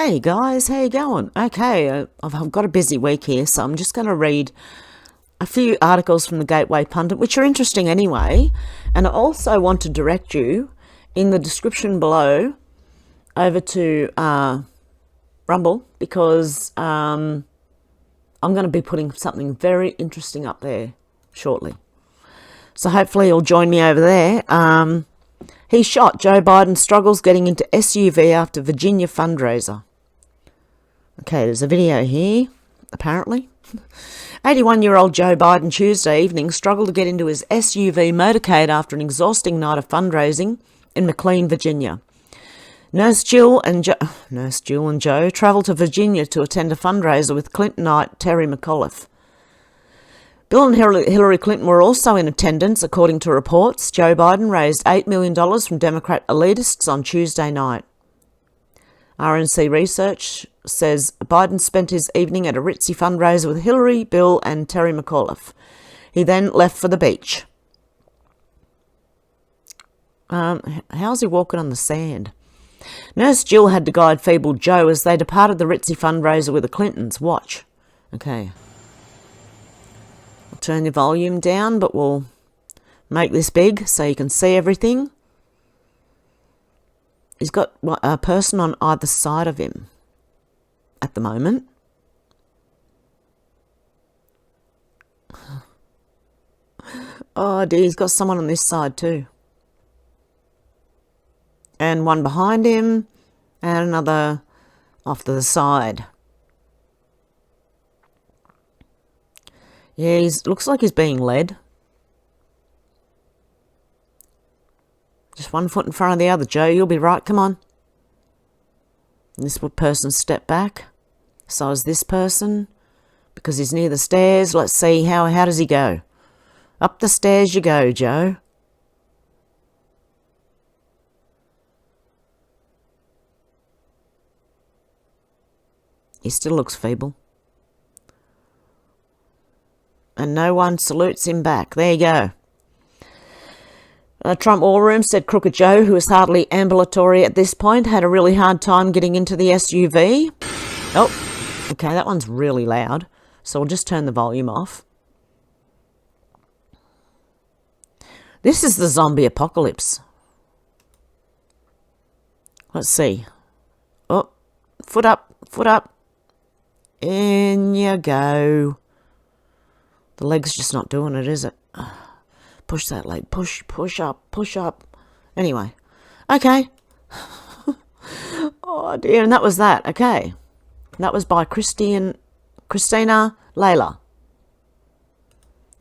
Hey guys, how you going? Okay, I've got a busy week here, so I'm just going to read a few articles from the Gateway Pundit, which are interesting anyway, and I also want to direct you in the description below over to Rumble, because I'm going to be putting something very interesting up there shortly. So hopefully you'll join me over there. He's shot. Joe Biden struggles getting into SUV after Virginia fundraiser. Okay, there's a video here, apparently. 81-year-old Joe Biden Tuesday evening struggled to get into his SUV motorcade after an exhausting night of fundraising in McLean, Virginia. Nurse Jill and Joe travelled to Virginia to attend a fundraiser with Clintonite Terry McAuliffe. Bill and Hillary Clinton were also in attendance, according to reports. Joe Biden raised $8 million from Democrat elitists on Tuesday night. RNC Research says Biden spent his evening at a ritzy fundraiser with Hillary, Bill and Terry McAuliffe. He then left for the beach. How's he walking on the sand? Nurse Jill had to guide feeble Joe as they departed the ritzy fundraiser with the Clintons. Watch. Okay. I'll turn the volume down, but we'll make this big so you can see everything. He's got a person on either side of him at the moment. Oh dear, he's got someone on this side too. And one behind him, and another off to the side. Yeah, looks like he's being led. Just one foot in front of the other, Joe. You'll be right. Come on. And this person step back. So is this person. Because he's near the stairs. Let's see, how does he go? Up the stairs you go, Joe. He still looks feeble. And no one salutes him back. There you go. Trump War Room said Crooked Joe, who is hardly ambulatory at this point, had a really hard time getting into the SUV. Oh, okay, that one's really loud. So we'll just turn the volume off. This is the zombie apocalypse. Let's see. Oh, foot up, foot up. In you go. The leg's just not doing it, is it? Push that leg. Push up, push up. Anyway. Okay. Oh dear, and that was that. Okay. That was by Christina Layla.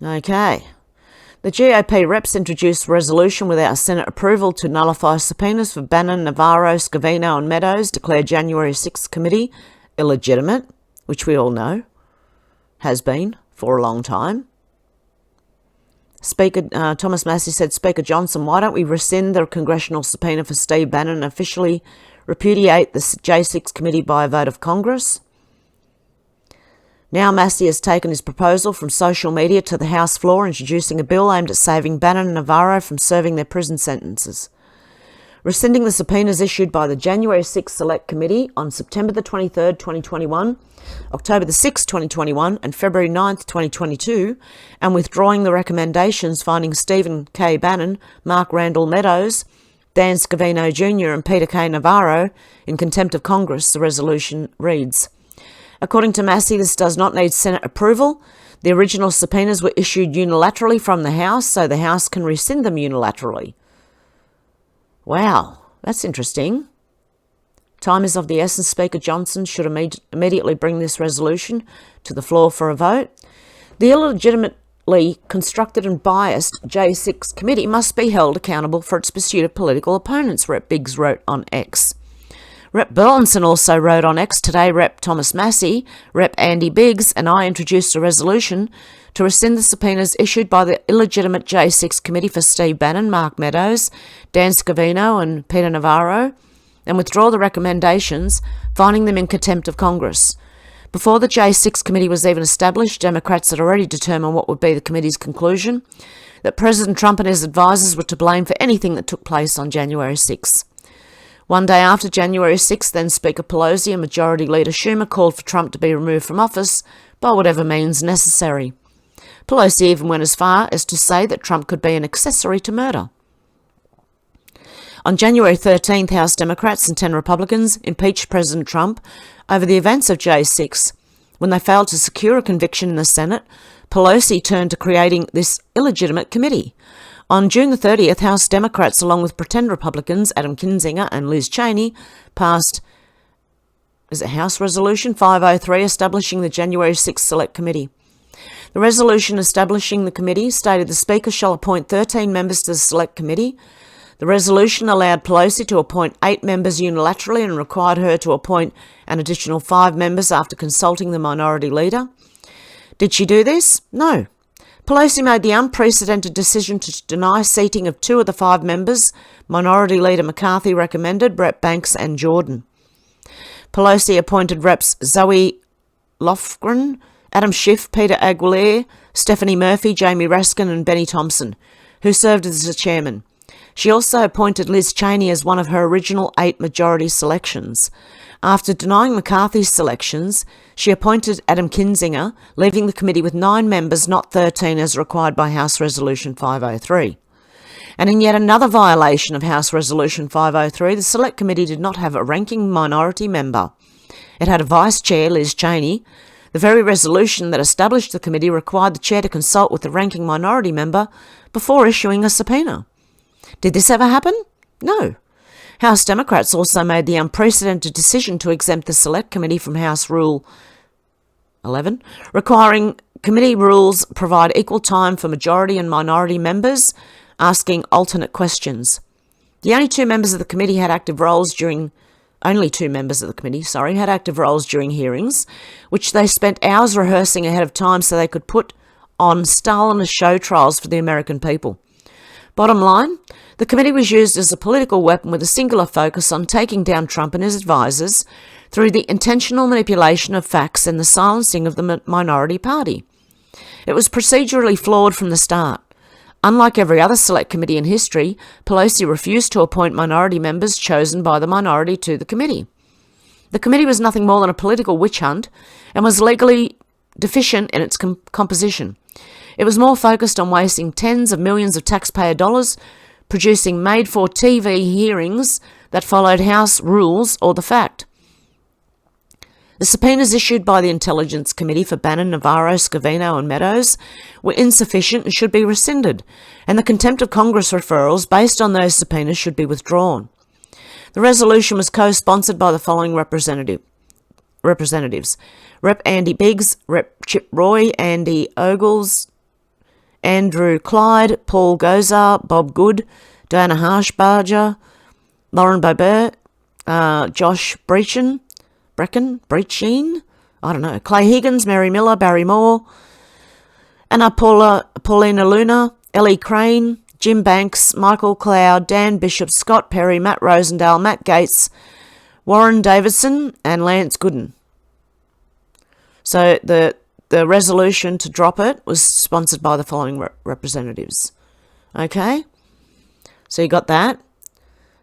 Okay. The GOP reps introduced a resolution without Senate approval to nullify subpoenas for Bannon, Navarro, Scavino and Meadows, declare January 6th committee illegitimate, which we all know has been for a long time. Speaker Thomas Massey said, Speaker Johnson, why don't we rescind the congressional subpoena for Steve Bannon and officially repudiate the J6 committee by a vote of Congress? Now Massey has taken his proposal from social media to the House floor, introducing a bill aimed at saving Bannon and Navarro from serving their prison sentences. Rescinding the subpoenas issued by the January 6th Select Committee on September the 23rd, 2021, October the 6th, 2021 and February 9th, 2022, and withdrawing the recommendations finding Stephen K. Bannon, Mark Randall Meadows, Dan Scavino Jr. and Peter K. Navarro in contempt of Congress, the resolution reads. According to Massey, this does not need Senate approval. The original subpoenas were issued unilaterally from the House, so the House can rescind them unilaterally. Wow, that's interesting. Time is of the essence. Speaker Johnson should immediately bring this resolution to the floor for a vote. The illegitimately constructed and biased J6 committee must be held accountable for its pursuit of political opponents, Rep. Biggs wrote on X. Rep. Burlinson also wrote on X today, Rep. Thomas Massey, Rep. Andy Biggs and I introduced a resolution to rescind the subpoenas issued by the illegitimate J6 committee for Steve Bannon, Mark Meadows, Dan Scavino and Peter Navarro, and withdraw the recommendations, finding them in contempt of Congress. Before the J6 committee was even established, Democrats had already determined what would be the committee's conclusion, that President Trump and his advisers were to blame for anything that took place on January 6. One day after January 6th, then Speaker Pelosi and Majority Leader Schumer called for Trump to be removed from office by whatever means necessary. Pelosi even went as far as to say that Trump could be an accessory to murder. On January 13th, House Democrats and 10 Republicans impeached President Trump over the events of J6. When they failed to secure a conviction in the Senate, Pelosi turned to creating this illegitimate committee. On June the 30th, House Democrats, along with pretend Republicans Adam Kinzinger and Liz Cheney, passed House Resolution 503 establishing the January 6th Select Committee. The resolution establishing the committee stated the Speaker shall appoint 13 members to the Select Committee. The resolution allowed Pelosi to appoint 8 members unilaterally and required her to appoint an additional 5 members after consulting the Minority Leader. Did she do this? No. Pelosi made the unprecedented decision to deny seating of 2 of the 5 members Minority Leader McCarthy recommended, Rep Banks and Jordan. Pelosi appointed Reps Zoe Lofgren, Adam Schiff, Peter Aguilar, Stephanie Murphy, Jamie Raskin and Benny Thompson, who served as the chairman. She also appointed Liz Cheney as one of her original 8 majority selections. After denying McCarthy's selections, she appointed Adam Kinzinger, leaving the committee with 9 members, not 13 as required by House Resolution 503. And in yet another violation of House Resolution 503, the Select Committee did not have a ranking minority member. It had a vice chair, Liz Cheney. The very resolution that established the committee required the chair to consult with the ranking minority member before issuing a subpoena. Did this ever happen? No. House Democrats also made the unprecedented decision to exempt the Select Committee from House Rule 11, requiring committee rules provide equal time for majority and minority members asking alternate questions. The only 2 members of the committee had active roles during hearings, which they spent hours rehearsing ahead of time so they could put on Stalinist show trials for the American people. Bottom line, the committee was used as a political weapon with a singular focus on taking down Trump and his advisors through the intentional manipulation of facts and the silencing of the minority party. It was procedurally flawed from the start. Unlike every other Select Committee in history, Pelosi refused to appoint minority members chosen by the minority to the committee. The committee was nothing more than a political witch hunt and was legally deficient in its composition. It was more focused on wasting tens of millions of taxpayer dollars, producing made-for-TV hearings that followed House rules or the fact. The subpoenas issued by the Intelligence Committee for Bannon, Navarro, Scavino and Meadows were insufficient and should be rescinded, and the contempt of Congress referrals based on those subpoenas should be withdrawn. The resolution was co-sponsored by the following representatives: Rep Andy Biggs, Rep Chip Roy, Andy Ogles, Andrew Clyde, Paul Gozar, Bob Good, Diana Harshbarger, Lauren Boebert, Josh Brechen, Clay Higgins, Mary Miller, Barry Moore, Anna Paulina Luna, Ellie Crane, Jim Banks, Michael Cloud, Dan Bishop, Scott Perry, Matt Rosendale, Matt Gaetz, Warren Davidson, and Lance Gooden. So the resolution to drop it was sponsored by the following representatives. Okay? So you got that.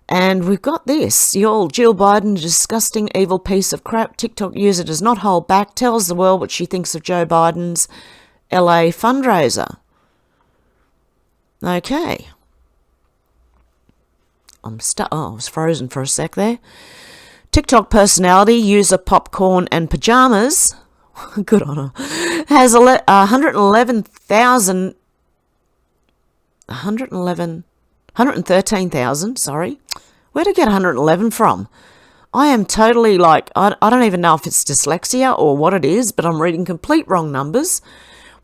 And we've got this. Jill Biden, disgusting, evil piece of crap. TikTok user does not hold back, tells the world what she thinks of Joe Biden's LA fundraiser. Okay. I was frozen for a sec there. TikTok personality, user Popcorn and Pajamas, good on her, has 113,000, sorry. Where'd I get 111 from? I am totally I don't even know if it's dyslexia or what it is, but I'm reading complete wrong numbers.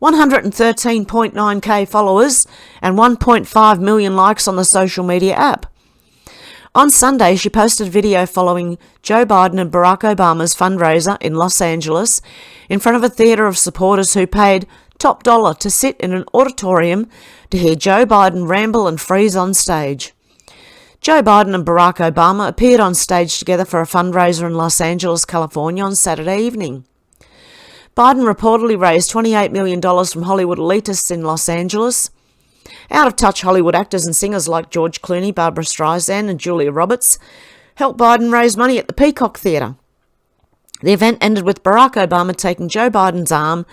113.9k followers and 1.5 million likes on the social media app. On Sunday, she posted a video following Joe Biden and Barack Obama's fundraiser in Los Angeles in front of a theatre of supporters who paid top dollar to sit in an auditorium to hear Joe Biden ramble and freeze on stage. Joe Biden and Barack Obama appeared on stage together for a fundraiser in Los Angeles, California on Saturday evening. Biden reportedly raised $28 million from Hollywood elitists in Los Angeles. Out-of-touch Hollywood actors and singers like George Clooney, Barbra Streisand and Julia Roberts helped Biden raise money at the Peacock Theatre. The event ended with Barack Obama taking Joe Biden's arm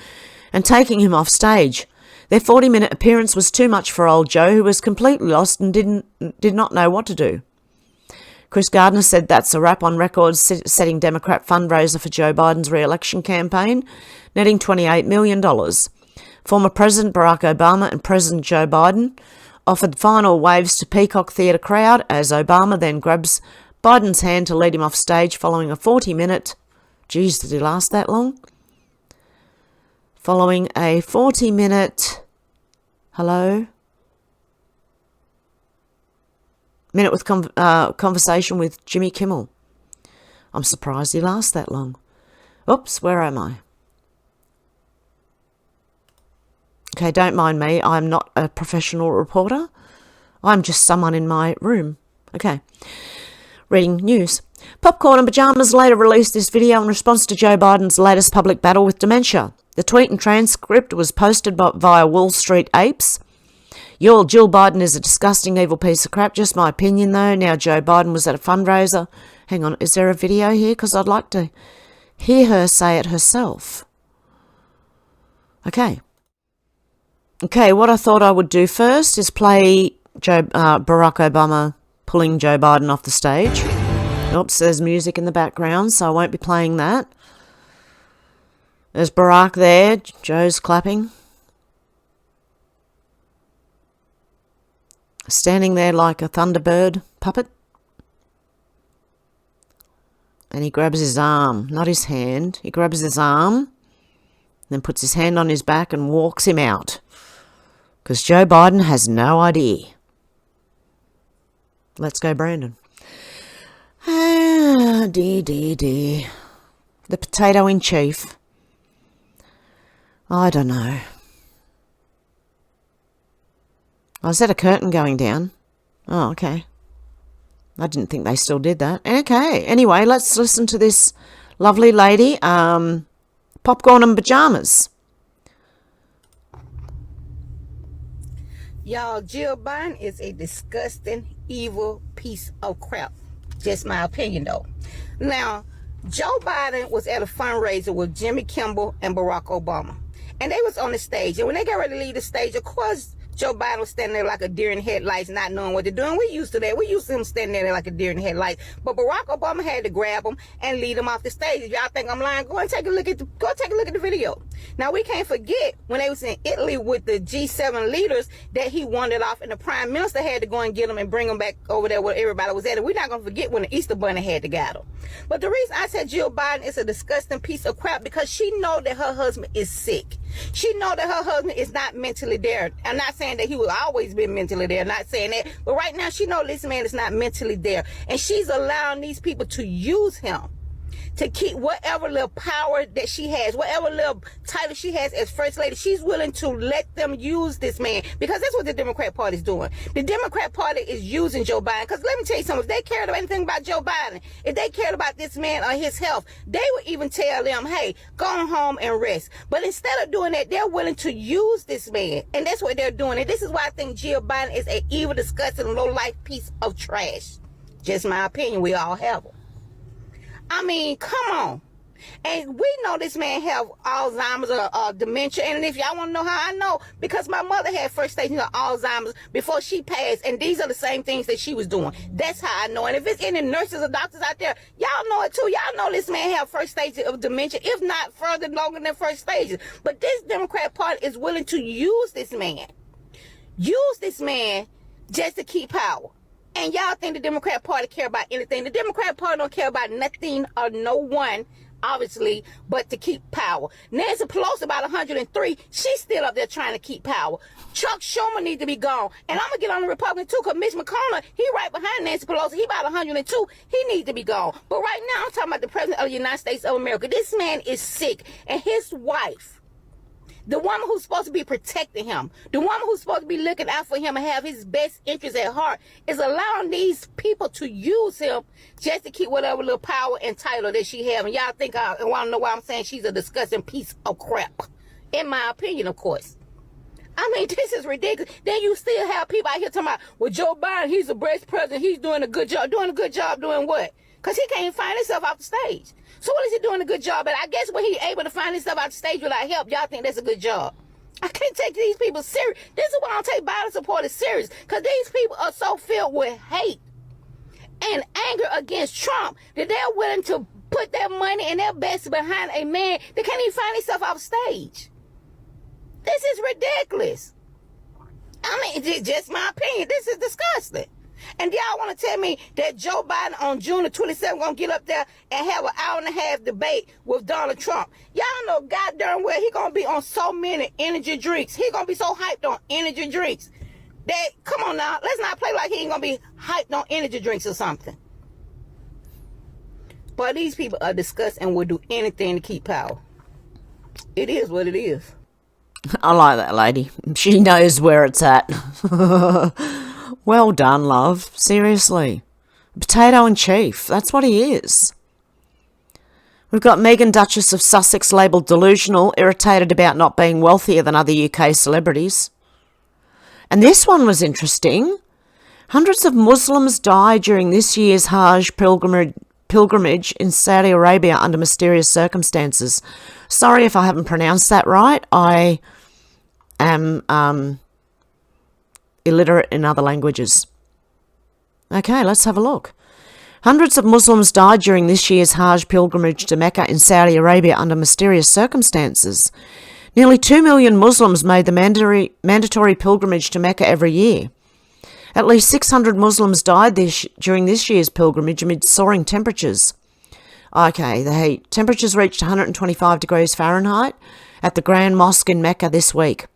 and taking him off stage. Their 40-minute appearance was too much for old Joe, who was completely lost and did not know what to do. Chris Gardner said that's a wrap on record setting Democrat fundraiser for Joe Biden's re-election campaign, netting $28 million. Former President Barack Obama and President Joe Biden offered final waves to Peacock Theatre crowd as Obama then grabs Biden's hand to lead him off stage following a 40-minute... Geez, did he last that long? Following a 40-minute... Hello? Minute with conversation with Jimmy Kimmel. I'm surprised he lasts that long. Oops, where am I? Okay, don't mind me. I'm not a professional reporter. I'm just someone in my room. Okay. Reading news. Popcorn and Pajamas later released this video in response to Joe Biden's latest public battle with dementia. The tweet and transcript was posted via Wall Street Apes. Jill Biden is a disgusting, evil piece of crap. Just my opinion, though. Now Joe Biden was at a fundraiser. Hang on, is there a video here? Because I'd like to hear her say it herself. Okay. Okay, what I thought I would do first is play Barack Obama pulling Joe Biden off the stage. Oops, there's music in the background, so I won't be playing that. There's Barack there. Joe's clapping. Standing there like a Thunderbird puppet. And he grabs his arm, not his hand. He grabs his arm, then puts his hand on his back and walks him out. Because Joe Biden has no idea. Let's go, Brandon. Dear. The potato in chief. I don't know. Oh, is that a curtain going down? Oh, okay. I didn't think they still did that. Okay, anyway, let's listen to this lovely lady. Popcorn and Pajamas. Y'all, Jill Biden is a disgusting, evil piece of crap. Just my opinion, though. Now, Joe Biden was at a fundraiser with Jimmy Kimmel and Barack Obama. And they was on the stage. And when they got ready to leave the stage, of course, Joe Biden was standing there like a deer in headlights, not knowing what they're doing. We used to that. We used to him standing there like a deer in headlights. But Barack Obama had to grab him and lead him off the stage. If y'all think I'm lying, go take a look at the video. Now we can't forget when they was in Italy with the G7 leaders that he wandered off, and the prime minister had to go and get him and bring him back over there where everybody was at. And we're not gonna forget when the Easter Bunny had to get him. But the reason I said Jill Biden is a disgusting piece of crap because she know that her husband is sick. She know that her husband is not mentally there. I'm not saying that he will always be mentally there. I'm not saying that. But right now, she know this man is not mentally there. And she's allowing these people to use him to keep whatever little power that she has, whatever little title she has as first lady. She's willing to let them use this man because that's what the Democrat Party is doing. The Democrat Party is using Joe Biden because let me tell you something. If they cared about anything about Joe Biden, if they cared about this man or his health, they would even tell them, hey, go home and rest. But instead of doing that, they're willing to use this man. And that's what they're doing. And this is why I think Jill Biden is an evil, disgusting, low-life piece of trash. Just my opinion. We all have them. I mean, come on. And we know this man have Alzheimer's or dementia. And if y'all want to know how I know, because my mother had first stage of Alzheimer's before she passed. And these are the same things that she was doing. That's how I know. And if it's any nurses or doctors out there, y'all know it too. Y'all know this man have first stage of dementia, if not further longer than first stages. But this Democrat Party is willing to use this man. Use this man just to keep power. And y'all think the Democrat Party care about anything. The Democrat Party don't care about nothing or no one, obviously, but to keep power. Nancy Pelosi about 103. She's still up there trying to keep power. Chuck Schumer needs to be gone. And I'm going to get on the Republican too, because Mitch McConnell, he right behind Nancy Pelosi. He about 102. He needs to be gone. But right now, I'm talking about the President of the United States of America. This man is sick. And his wife, the woman who's supposed to be protecting him, the woman who's supposed to be looking out for him and have his best interests at heart, is allowing these people to use him just to keep whatever little power and title that she have. And y'all think I want to know why I'm saying she's a disgusting piece of crap. In my opinion, of course. I mean, this is ridiculous. Then you still have people out here talking about, well, Joe Biden, he's the best president. He's doing a good job. Doing a good job doing what? Because he can't find himself off the stage. So what is he doing a good job at? I guess when he's able to find himself off the stage without help, y'all think that's a good job. I can't take these people serious. This is why I don't take Biden supporters serious. Because these people are so filled with hate and anger against Trump that they're willing to put their money and their best behind a man that can't even find himself off stage. This is ridiculous. I mean, it's just my opinion. This is disgusting. And y'all want to tell me that Joe Biden on June the 27th going to get up there and have an hour and a half debate with Donald Trump. Y'all know goddamn well he going to be on so many energy drinks. He going to be so hyped on energy drinks that, come on now, let's not play like he ain't going to be hyped on energy drinks or something. But these people are disgusting and will do anything to keep power. It is what it is. I like that lady. She knows where it's at. Well done, love. Seriously. Potato in chief. That's what he is. We've got Meghan, Duchess of Sussex, labelled delusional, irritated about not being wealthier than other UK celebrities. And this one was interesting. Hundreds of Muslims died during this year's Hajj pilgrimage in Saudi Arabia under mysterious circumstances. Sorry if I haven't pronounced that right. I am illiterate in other languages. Okay, let's have a look. Hundreds of Muslims died during this year's Hajj pilgrimage to Mecca in Saudi Arabia under mysterious circumstances. Nearly 2 million Muslims made the mandatory pilgrimage to Mecca every year. At least 600 Muslims died during this year's pilgrimage amid soaring temperatures. Okay, the heat. Temperatures reached 125 degrees Fahrenheit at the Grand Mosque in Mecca this week.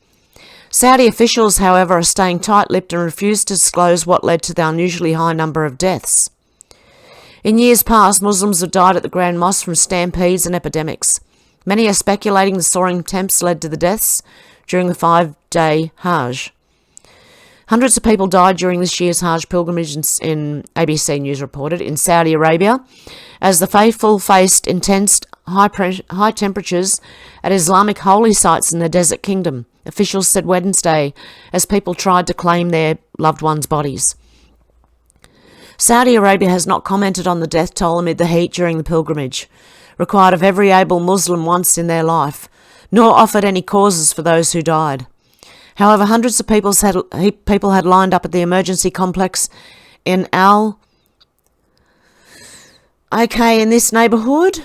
Saudi officials, however, are staying tight-lipped and refuse to disclose what led to the unusually high number of deaths. In years past, Muslims have died at the Grand Mosque from stampedes and epidemics. Many are speculating the soaring temps led to the deaths during the 5-day Hajj. Hundreds of people died during this year's Hajj pilgrimage in ABC News reported in Saudi Arabia as the faithful faced intense high temperatures at Islamic holy sites in the Desert Kingdom, officials said Wednesday, as people tried to claim their loved ones' bodies. Saudi Arabia has not commented on the death toll amid the heat during the pilgrimage, required of every able Muslim once in their life, nor offered any causes for those who died. However, hundreds of people had lined up at the emergency complex in in this neighbourhood,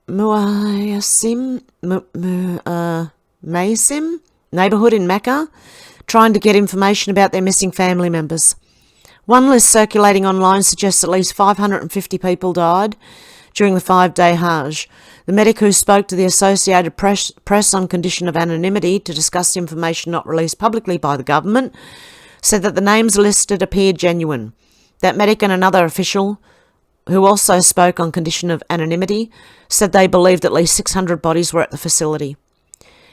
Maisim neighbourhood in Mecca, trying to get information about their missing family members. One list circulating online suggests at least 550 people died during the 5-day Hajj. The medic who spoke to the Associated Press on condition of anonymity to discuss information not released publicly by the government said that the names listed appeared genuine. That medic and another official, who also spoke on condition of anonymity, said they believed at least 600 bodies were at the facility.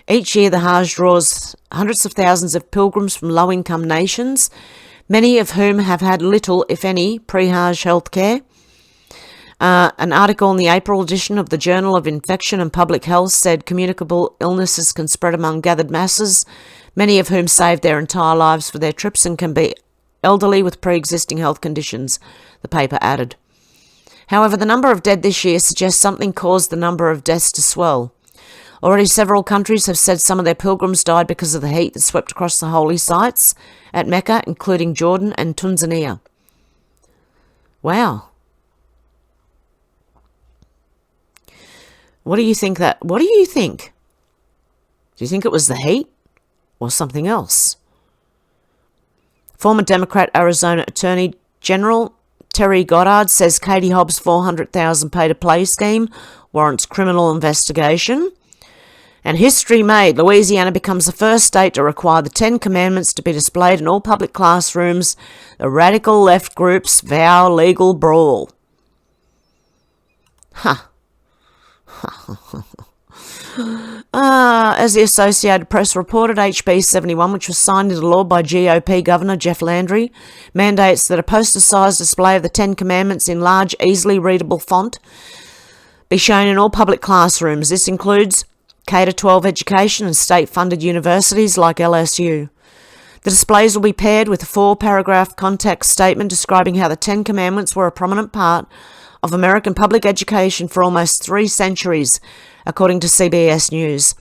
Each year the Hajj draws hundreds of thousands of pilgrims from low-income nations, many of whom have had little, if any, pre-Hajj health care. An article in the April edition of the Journal of Infection and Public Health said communicable illnesses can spread among gathered masses, many of whom saved their entire lives for their trips and can be elderly with pre-existing health conditions, the paper added. However, the number of dead this year suggests something caused the number of deaths to swell. Already several countries have said some of their pilgrims died because of the heat that swept across the holy sites at Mecca, including Jordan and Tanzania. Wow. What do you think? Do you think it was the heat or something else? Former Democrat Arizona Attorney General Terry Goddard says Katie Hobbs' $400,000 pay-to-play scheme warrants criminal investigation. And history made, Louisiana becomes the first state to require the 10 Commandments to be displayed in all public classrooms. The radical left groups vow legal brawl. As the Associated Press reported, HB 71, which was signed into law by GOP Governor Jeff Landry, mandates that a poster-sized display of the 10 Commandments in large, easily readable font be shown in all public classrooms. This includes K-12 education and state-funded universities like LSU. The displays will be paired with a 4-paragraph context statement describing how the Ten Commandments were a prominent part of American public education for almost 3 centuries, according to CBS News.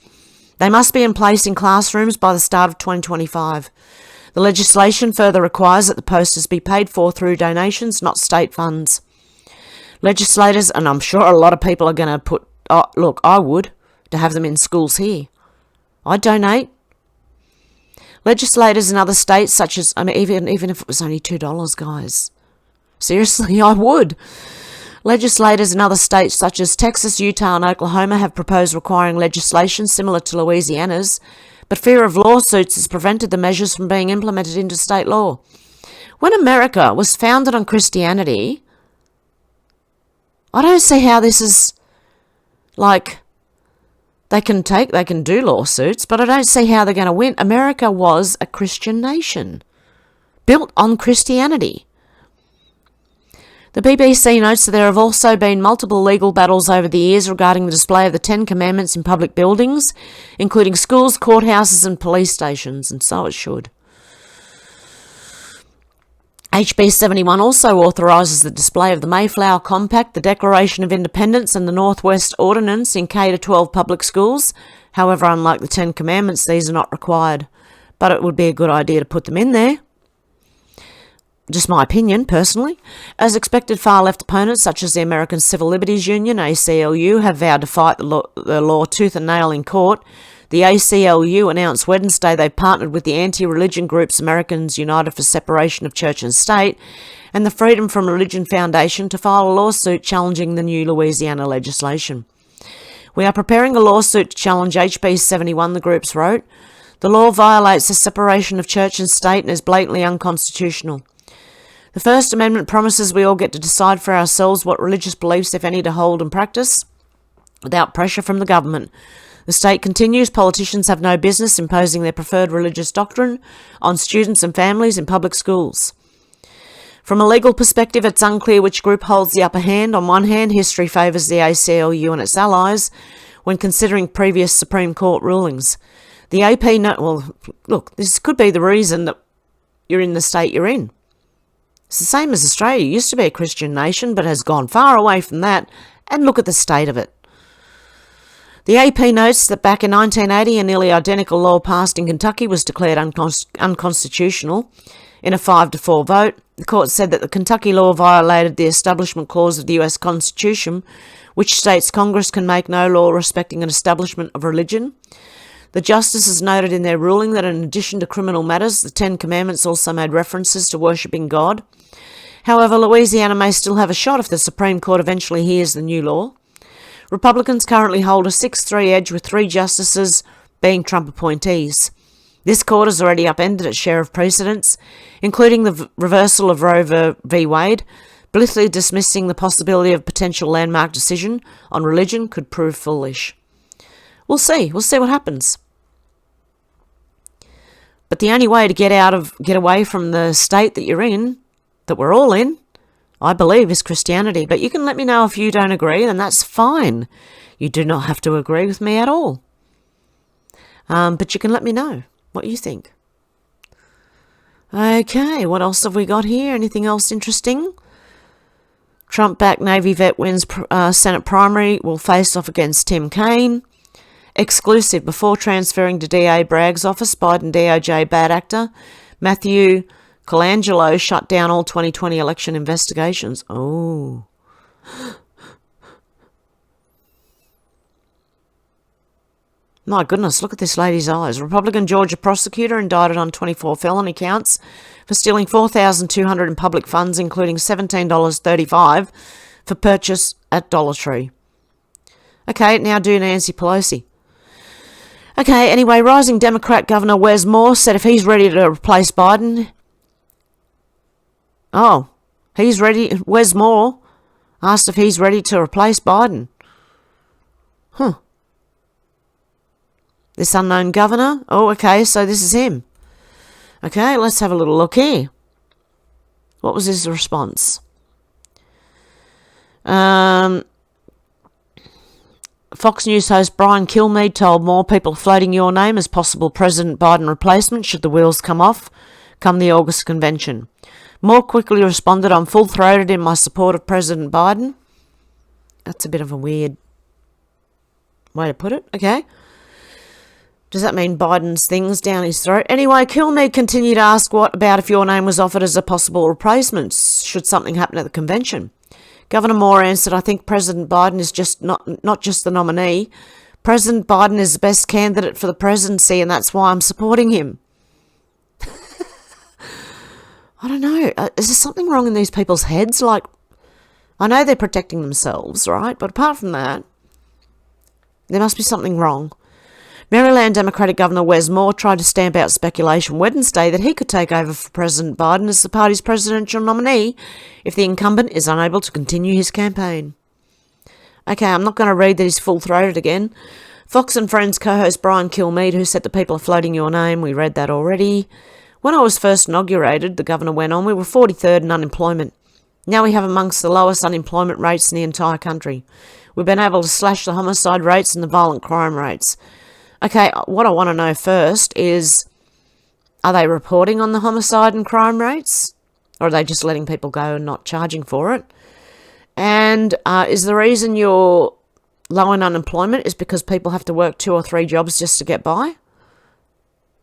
They must be in place in classrooms by the start of 2025. The legislation further requires that the posters be paid for through donations, not state funds. Legislators, and I'm sure a lot of people are going to put, look, I would, to have them in schools here. I'd donate. Legislators in other states, such as, even if it was only $2, guys. Seriously, I would. Legislators in other states, such as Texas, Utah, and Oklahoma, have proposed requiring legislation similar to Louisiana's, but fear of lawsuits has prevented the measures from being implemented into state law. When America was founded on Christianity, I don't see how this is, like, they can do lawsuits, but I don't see how they're going to win. America was a Christian nation, built on Christianity. The BBC notes that there have also been multiple legal battles over the years regarding the display of the Ten Commandments in public buildings, including schools, courthouses, and police stations, and so it should. HB 71 also authorises the display of the Mayflower Compact, the Declaration of Independence, and the Northwest Ordinance in K-12 public schools. However, unlike the Ten Commandments, these are not required. But it would be a good idea to put them in there. Just my opinion, personally. As expected, far-left opponents, such as the American Civil Liberties Union, ACLU, have vowed to fight the law tooth and nail in court. The ACLU announced Wednesday they partnered with the anti-religion groups Americans United for Separation of Church and State and the Freedom from Religion Foundation to file a lawsuit challenging the new Louisiana legislation. We are preparing a lawsuit to challenge HB 71, the groups wrote. The law violates the separation of church and state and is blatantly unconstitutional. The First Amendment promises we all get to decide for ourselves what religious beliefs, if any, to hold and practice without pressure from the government. The state continues, politicians have no business imposing their preferred religious doctrine on students and families in public schools. From a legal perspective, it's unclear which group holds the upper hand. On one hand, history favours the ACLU and its allies when considering previous Supreme Court rulings. The AP, this could be the reason that you're in the state you're in. It's the same as Australia. It used to be a Christian nation, but has gone far away from that, and look at the state of it. The AP notes that back in 1980, a nearly identical law passed in Kentucky was declared unconstitutional in a 5-4 vote. The court said that the Kentucky law violated the Establishment Clause of the US Constitution, which states Congress can make no law respecting an establishment of religion. The justices noted in their ruling that in addition to criminal matters, the Ten Commandments also made references to worshipping God. However, Louisiana may still have a shot if the Supreme Court eventually hears the new law. Republicans currently hold a 6-3 edge with 3 justices being Trump appointees. This court has already upended its share of precedents, including the reversal of Roe v. Wade. Blithely dismissing the possibility of a potential landmark decision on religion could prove foolish. We'll see. We'll see what happens. But the only way to get away from the state that you're in, that we're all in, I believe, is Christianity. But you can let me know if you don't agree, and that's fine. You do not have to agree with me at all. But you can let me know what you think. Okay, what else have we got here? Anything else interesting? Trump-backed Navy vet wins Senate primary, will face off against Tim Kaine. Exclusive, before transferring to DA Bragg's office, Biden DOJ bad actor Matthew Colangelo shut down all 2020 election investigations. Oh. My goodness, look at this lady's eyes. Republican Georgia prosecutor indicted on 24 felony counts for stealing $4,200 in public funds, including $17.35 for purchase at Dollar Tree. Okay, now do Nancy Pelosi. Okay, anyway, rising Democrat Governor Wes Moore said if he's ready to replace Biden... Oh, he's ready. Wes Moore asked if he's ready to replace Biden. Huh. This unknown governor? Oh, okay, so this is him. Okay, let's have a little look here. What was his response? Fox News host Brian Kilmeade told more people floating your name as possible President Biden replacement should the wheels come off come the August convention. Moore quickly responded, I'm full-throated in my support of President Biden. That's a bit of a weird way to put it, okay. Does that mean Biden's thing's down his throat? Anyway, Kilmeade continued to ask what about if your name was offered as a possible replacement should something happen at the convention. Governor Moore answered, I think President Biden is just not just the nominee. President Biden is the best candidate for the presidency, and that's why I'm supporting him. I don't know. Is there something wrong in these people's heads? Like, I know they're protecting themselves, right? But apart from that, there must be something wrong. Maryland Democratic Governor Wes Moore tried to stamp out speculation Wednesday that he could take over for President Biden as the party's presidential nominee if the incumbent is unable to continue his campaign. Okay, I'm not going to read that he's full-throated again. Fox and Friends co-host Brian Kilmeade, who said the people are floating your name, we read that already. When I was first inaugurated, the governor went on, we were 43rd in unemployment. Now we have amongst the lowest unemployment rates in the entire country. We've been able to slash the homicide rates and the violent crime rates. Okay, what I want to know first is, are they reporting on the homicide and crime rates? Or are they just letting people go and not charging for it? And is the reason you're low in unemployment is because people have to work 2 or 3 jobs just to get by?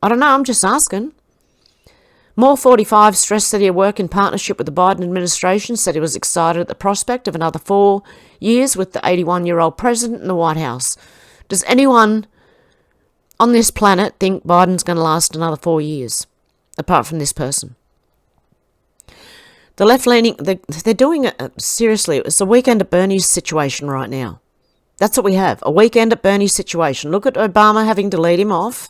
I don't know, I'm just asking. Moore, 45, stressed that he'd work in partnership with the Biden administration, said he was excited at the prospect of another 4 years with the 81-year-old president in the White House. Does anyone on this planet think Biden's going to last another 4 years, apart from this person? The left-leaning, they're doing it, seriously, it's a weekend at Bernie's situation right now. That's what we have, a weekend at Bernie's situation. Look at Obama having to lead him off.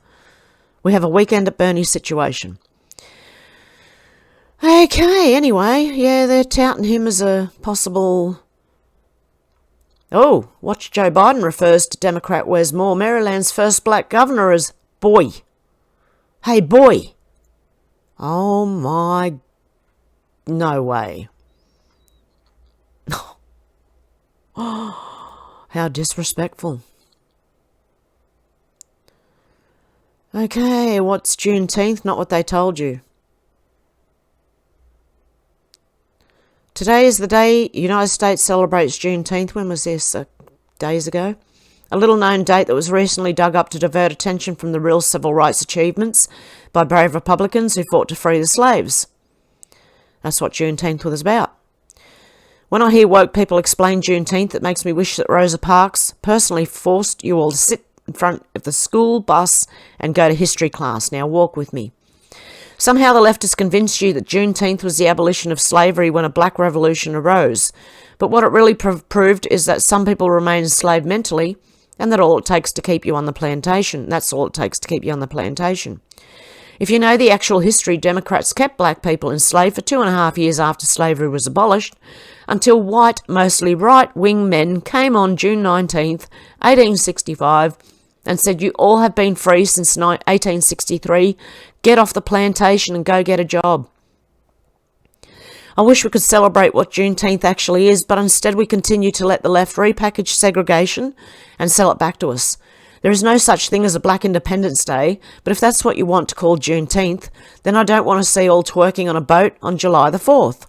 We have a weekend at Bernie's situation. Okay, anyway, yeah, they're touting him as a possible... Oh, watch Joe Biden refers to Democrat Wes Moore, Maryland's first black governor, as boy. Hey, boy. Oh, my... No way. How disrespectful. Okay, what's Juneteenth? Not what they told you. Today is the day United States celebrates Juneteenth. When was this? Days ago? A little-known date that was recently dug up to divert attention from the real civil rights achievements by brave Republicans who fought to free the slaves. That's what Juneteenth was about. When I hear woke people explain Juneteenth, it makes me wish that Rosa Parks personally forced you all to sit in front of the school bus and go to history class. Now walk with me. Somehow the left has convinced you that Juneteenth was the abolition of slavery when a black revolution arose. But what it really proved is that some people remain enslaved mentally, and that all it takes to keep you on the plantation. That's all it takes to keep you on the plantation. If you know the actual history, Democrats kept black people enslaved for 2.5 years after slavery was abolished, until white, mostly right-wing men came on June 19th, 1865, and said, you all have been free since 1863. Get off the plantation and go get a job. I wish we could celebrate what Juneteenth actually is, but instead we continue to let the left repackage segregation and sell it back to us. There is no such thing as a Black Independence Day, but if that's what you want to call Juneteenth, then I don't want to see all twerking on a boat on July the 4th.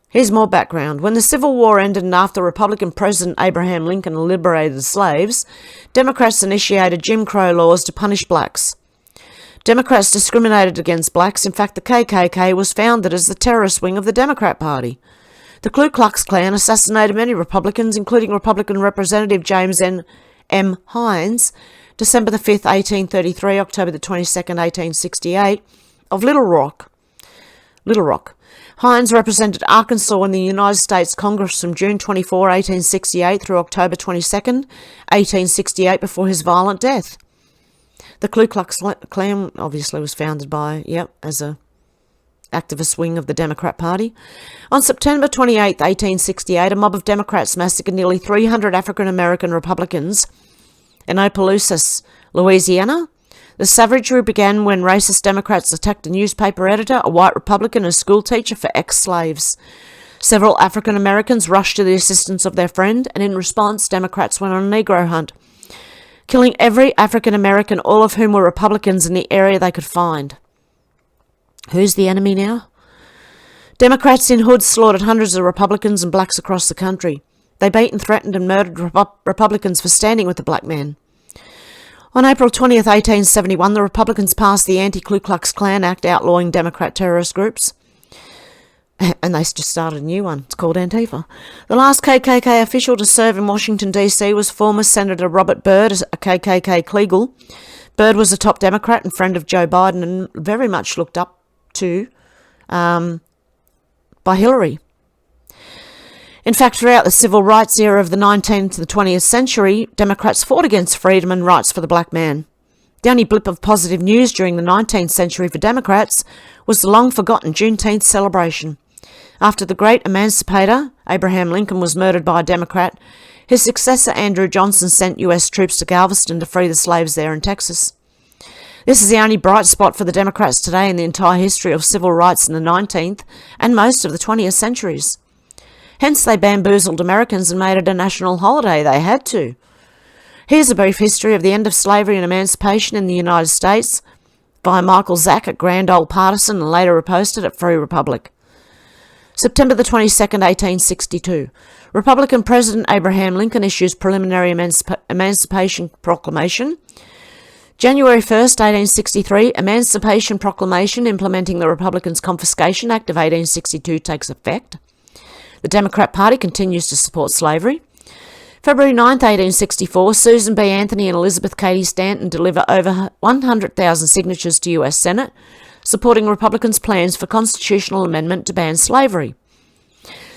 Here's more background. When the Civil War ended and after Republican President Abraham Lincoln liberated the slaves, Democrats initiated Jim Crow laws to punish blacks. Democrats discriminated against blacks. In fact, the KKK was founded as the terrorist wing of the Democrat Party. The Ku Klux Klan assassinated many Republicans, including Republican Representative James M. Hines, December the 5th, 1833, October the 22nd, 1868, of Little Rock. Hines represented Arkansas in the United States Congress from June 24, 1868 through October 22, 1868 before his violent death. The Ku Klux Klan obviously was founded by, as a activist wing of the Democrat Party. On September 28, 1868, a mob of Democrats massacred nearly 300 African-American Republicans in Opelousas, Louisiana. The savagery began when racist Democrats attacked a newspaper editor, a white Republican, and a school teacher for ex-slaves. Several African Americans rushed to the assistance of their friend, and in response, Democrats went on a Negro hunt, killing every African American, all of whom were Republicans, in the area they could find. Who's the enemy now? Democrats in hoods slaughtered hundreds of Republicans and blacks across the country. They beat and threatened and murdered Republicans for standing with the black man. On April 20th, 1871, the Republicans passed the Anti-Ku Klux Klan Act outlawing Democrat terrorist groups. And they just started a new one. It's called Antifa. The last KKK official to serve in Washington, D.C. was former Senator Robert Byrd, a KKK Kleagle. Byrd was a top Democrat and friend of Joe Biden and very much looked up to by Hillary. In fact, throughout the civil rights era of the 19th to the 20th century, Democrats fought against freedom and rights for the black man. The only blip of positive news during the 19th century for Democrats was the long-forgotten Juneteenth celebration. After the great emancipator, Abraham Lincoln, was murdered by a Democrat, his successor, Andrew Johnson, sent US troops to Galveston to free the slaves there in Texas. This is the only bright spot for the Democrats today in the entire history of civil rights in the 19th and most of the 20th centuries. Hence, they bamboozled Americans and made it a national holiday. They had to. Here's a brief history of the end of slavery and emancipation in the United States by Michael Zack, a grand old partisan and later reposted at Free Republic. September the 22nd, 1862. Republican President Abraham Lincoln issues preliminary Emancipation Proclamation. January 1st, 1863, Emancipation Proclamation implementing the Republicans' Confiscation Act of 1862 takes effect. The Democrat Party continues to support slavery. February 9th, 1864, Susan B. Anthony and Elizabeth Cady Stanton deliver over 100,000 signatures to U.S. Senate, supporting Republicans' plans for constitutional amendment to ban slavery.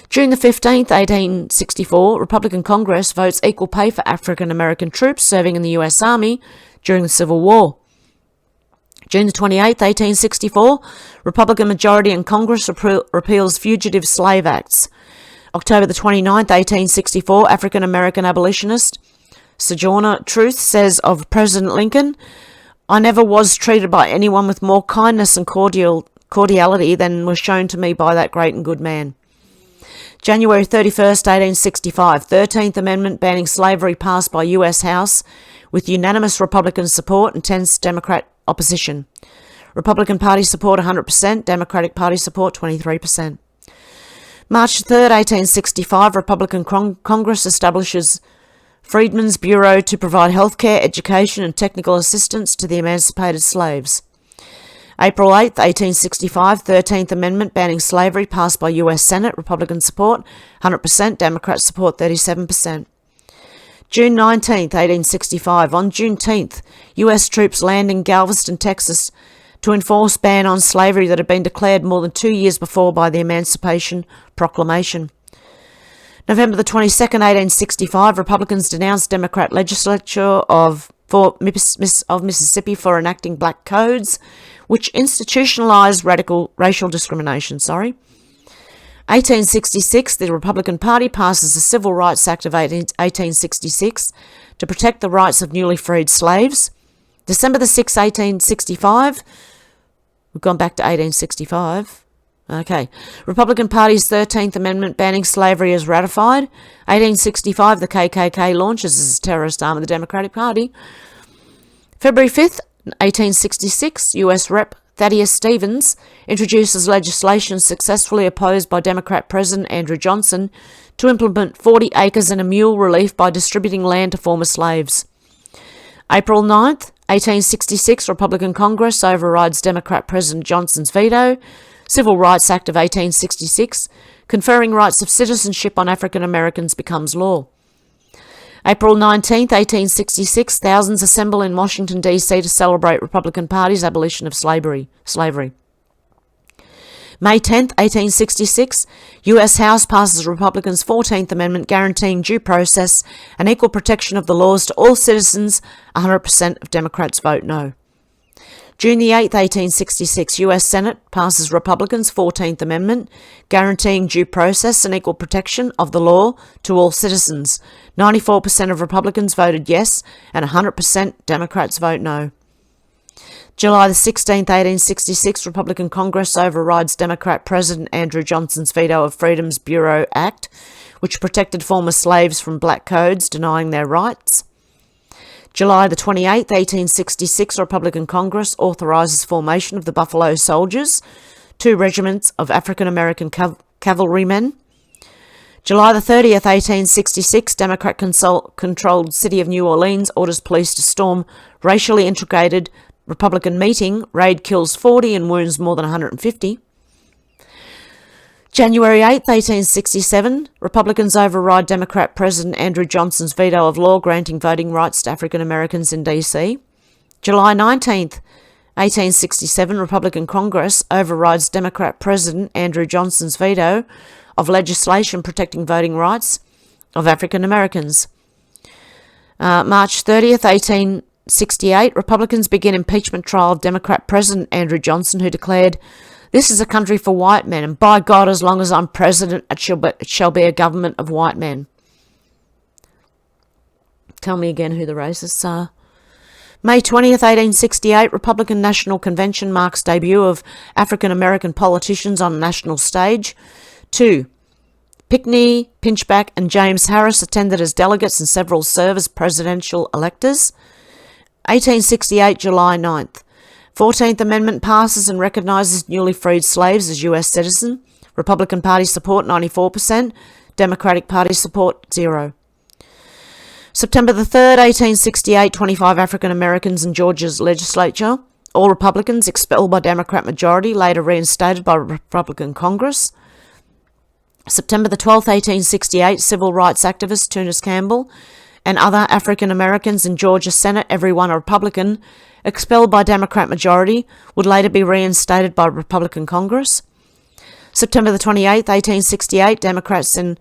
June the 15th, 1864, Republican Congress votes equal pay for African American troops serving in the U.S. Army during the Civil War. June the 28th, 1864, Republican majority in Congress repeals Fugitive Slave Acts. October the 29th, 1864, African American abolitionist Sojourner Truth says of President Lincoln, "I never was treated by anyone with more kindness and cordiality than was shown to me by that great and good man." January 31st, 1865, 13th Amendment banning slavery passed by U.S. House with unanimous Republican support and tense Democrat opposition. Republican Party support 100%, Democratic Party support 23%. March 3rd, 1865, Republican Congress establishes Freedmen's Bureau to provide healthcare, education and technical assistance to the emancipated slaves. April 8th, 1865, 13th Amendment banning slavery passed by U.S. Senate, Republican support 100%, Democrat support 37%. June 19th, 1865, on Juneteenth, U.S. troops land in Galveston, Texas to enforce ban on slavery that had been declared more than 2 years before by the Emancipation Proclamation. November the 22nd, 1865, Republicans denounced Democrat legislature of Mississippi for enacting black codes, which institutionalized racial discrimination. 1866, the Republican Party passes the Civil Rights Act of 1866 to protect the rights of newly freed slaves. December the 6th, 1865, we've gone back to 1865. Okay. Republican Party's 13th Amendment banning slavery is ratified. 1865, the KKK launches as a terrorist arm of the Democratic Party. February 5th, 1866, U.S. Rep. Thaddeus Stevens introduces legislation successfully opposed by Democrat President Andrew Johnson to implement 40 acres and a mule relief by distributing land to former slaves. April 9th, 1866, Republican Congress overrides Democrat President Johnson's veto. Civil Rights Act of 1866, conferring rights of citizenship on African Americans, becomes law. April 19th, 1866, thousands assemble in Washington, D.C. to celebrate Republican Party's abolition of slavery. May 10th, 1866, U.S. House passes Republicans' 14th Amendment guaranteeing due process and equal protection of the laws to all citizens. 100% of Democrats vote no. June the 8th, 1866, U.S. Senate passes Republicans' 14th Amendment, guaranteeing due process and equal protection of the law to all citizens. 94% of Republicans voted yes, and 100% Democrats vote no. July the 16th, 1866, Republican Congress overrides Democrat President Andrew Johnson's veto of Freedom's Bureau Act, which protected former slaves from black codes denying their rights. July the 28th, 1866, Republican Congress authorises formation of the Buffalo Soldiers, 2 regiments of African-American cavalrymen. July the 30th, 1866, Democrat-controlled city of New Orleans orders police to storm racially integrated Republican meeting. Raid kills 40 and wounds more than 150. January 8th, 1867, Republicans override Democrat President Andrew Johnson's veto of law granting voting rights to African Americans in D.C. July 19th, 1867, Republican Congress overrides Democrat President Andrew Johnson's veto of legislation protecting voting rights of African Americans. March 30th, 1868, Republicans begin impeachment trial of Democrat President Andrew Johnson, who declared, "This is a country for white men, and by God, as long as I'm president, it shall be a government of white men." Tell me again who the racists are. May 20th, 1868, Republican National Convention marks debut of African American politicians on a national stage. 2. Pinckney, Pinchback and James Harris attended as delegates and several serve as presidential electors. 1868, July 9th. 14th Amendment passes and recognises newly freed slaves as U.S. citizens. Republican Party support 94%, Democratic Party support 0. September the 3rd, 1868, 25 African Americans in Georgia's legislature, all Republicans expelled by Democrat majority, later reinstated by Republican Congress. September the 12th, 1868, civil rights activist Tunis Campbell and other African Americans in Georgia Senate, everyone a Republican, expelled by Democrat majority, would later be reinstated by Republican Congress. September the 28th, 1868, Democrats in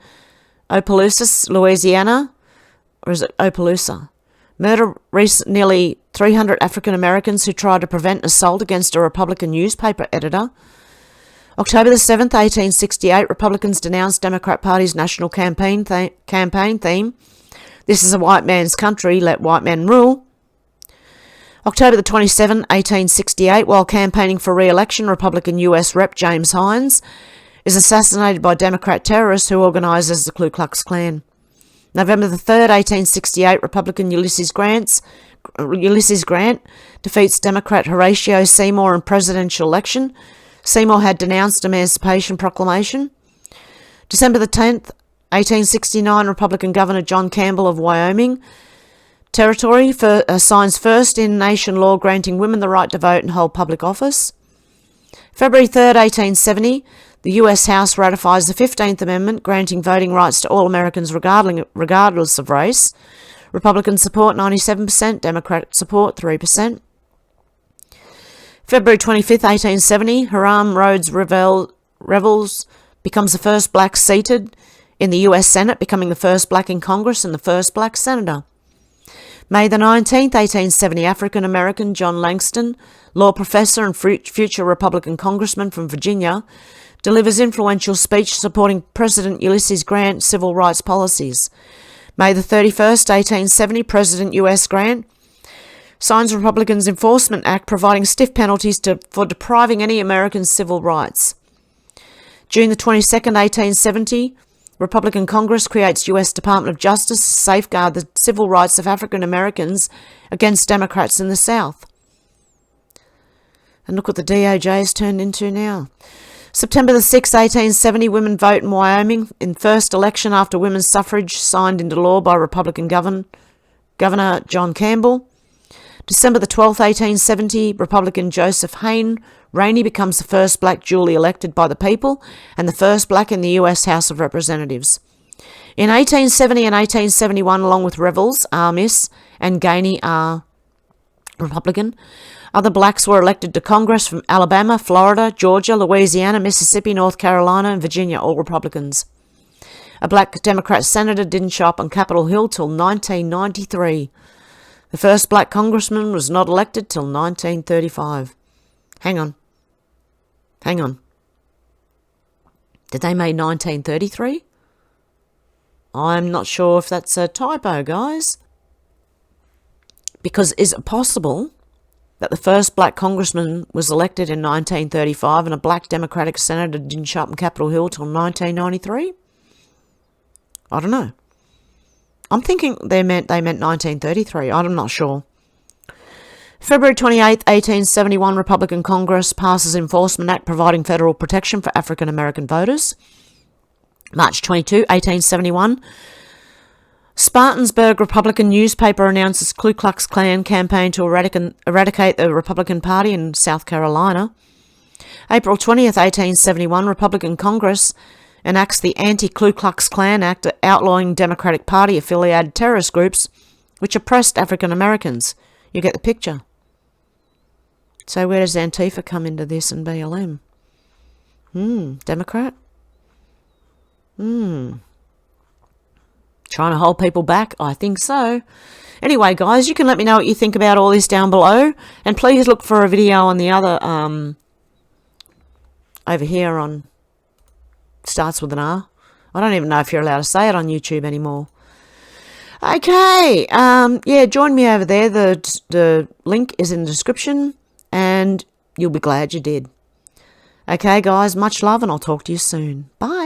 Opelousas, Louisiana, or is it Opelousas, murder nearly 300 African Americans who tried to prevent assault against a Republican newspaper editor. October the 7th, 1868, Republicans denounced Democrat Party's national campaign theme, "This is a white man's country, let white men rule." October the 27th, 1868, while campaigning for re-election, Republican U.S. Rep. James Hines is assassinated by Democrat terrorists who organised as the Ku Klux Klan. November the 3rd, 1868, Republican Ulysses Grant defeats Democrat Horatio Seymour in presidential election. Seymour had denounced Emancipation Proclamation. December the 10th, 1869, Republican Governor John Campbell of Wyoming Territory signs first in nation law granting women the right to vote and hold public office. February 3rd, 1870, the US House ratifies the 15th Amendment, granting voting rights to all Americans regardless of race. Republican support 97%, Democrat support 3%. February 25th, 1870, Hiram Rhodes Revels becomes the first black seated in the US Senate, becoming the first black in Congress and the first black senator. May the 19th, 1870, African-American John Langston, law professor and future Republican congressman from Virginia, delivers influential speech supporting President Ulysses Grant's civil rights policies. May the 31st, 1870, President U.S. Grant signs Republicans' Enforcement Act providing stiff penalties for depriving any American's civil rights. June the 22nd, 1870, Republican Congress creates U.S. Department of Justice to safeguard the civil rights of African Americans against Democrats in the South. And look what the DOJ has turned into now. September the 6th, 1870, women vote in Wyoming in first election after women's suffrage signed into law by Republican Governor John Campbell. December the 12th, 1870, Republican Joseph Rainey becomes the first black duly elected by the people and the first black in the U.S. House of Representatives. In 1870 and 1871, along with Revels, Miss, and Gainey, Republican, other blacks were elected to Congress from Alabama, Florida, Georgia, Louisiana, Mississippi, North Carolina, and Virginia, all Republicans. A black Democrat senator didn't show up on Capitol Hill till 1993. The first black congressman was not elected till 1935. Hang on. Did they make 1933? I'm not sure if that's a typo, guys. Because is it possible that the first black congressman was elected in 1935 and a black Democratic senator didn't show up in Capitol Hill till 1993? I don't know. I'm thinking they meant 1933. I'm not sure. February 28, 1871, Republican Congress passes Enforcement Act providing federal protection for African American voters. March 22, 1871, Spartansburg Republican newspaper announces Ku Klux Klan campaign to eradicate the Republican Party in South Carolina. April 20th, 1871, Republican Congress enacts the Anti-Ku Klux Klan Act outlawing Democratic Party-affiliated terrorist groups which oppressed African Americans. You get the picture. So where does Antifa come into this and BLM? Democrat? Trying to hold people back? I think so. Anyway, guys, you can let me know what you think about all this down below. And please look for a video on the other, over here on, starts with an R. I don't even know if you're allowed to say it on YouTube anymore. Okay, yeah, join me over there. The link is in the description, and you'll be glad you did. Okay, guys, much love, and I'll talk to you soon. Bye.